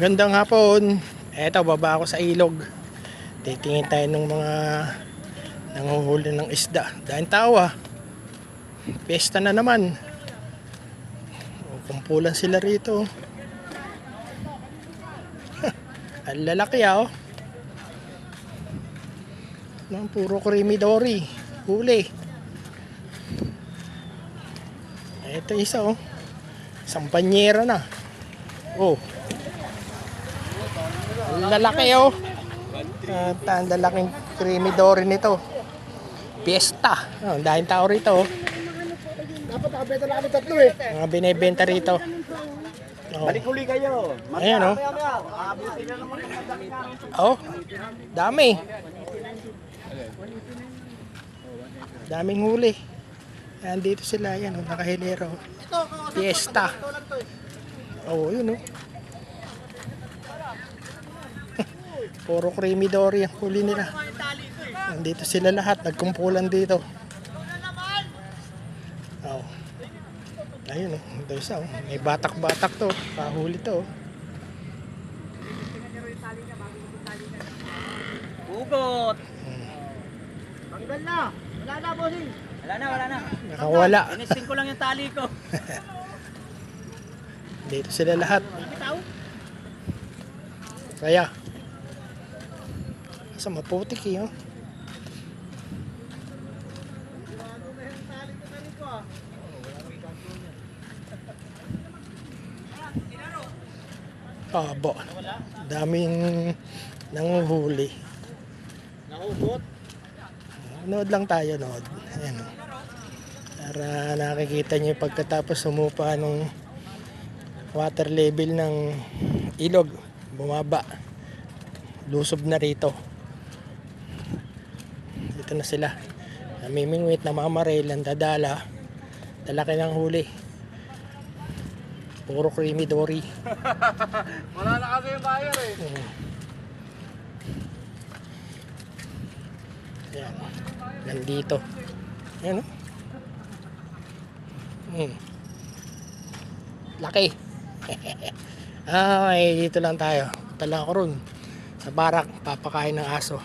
Gandang hapon. Eto, baba ako sa ilog. Titingin tayo ng mga nanguhuli ng isda. Dahil tao Piyesta na naman. Kumpulan sila rito. Ang lalaki Puro creamy dory. Huli. Eto isa Isang banyera na. Ang lalaki At ang lalaking creamy dory nito. Piyesta. Dahil tao rito Dapat nakabenta na kami tatlo Mga binibenta rito. Balik huli kayo. Ayan Abutin na naman. Dami. Daming huli. Ayan dito sila. Ayan nakahilero. Piyesta. Yun Puro creamy dory ang huli nila. Nandito sila lahat. Nagkumpulan dito. Ayun ito isa May batak-batak to. Kahuli to Ugot. Tanggal na. Wala na, bossing. Wala na. Nakawala. Inisting ko lang yung tali ko. Dito sila lahat. Kaya sa maputik daming nanguhuli. Nahugot. Nood lang tayo. Ayan para nakikita nyo pagkatapos sumupa nung water level ng ilog, bumaba, lusob na rito. Dito na sila namimingwit, namamaril, ang dadala. Talaki ng huli. Puro creamy dory. Wala na kasi yung buyer Yan. Nandito. Yan Laki. Dito lang tayo. Tala ko ron sa barak, papakain ng aso.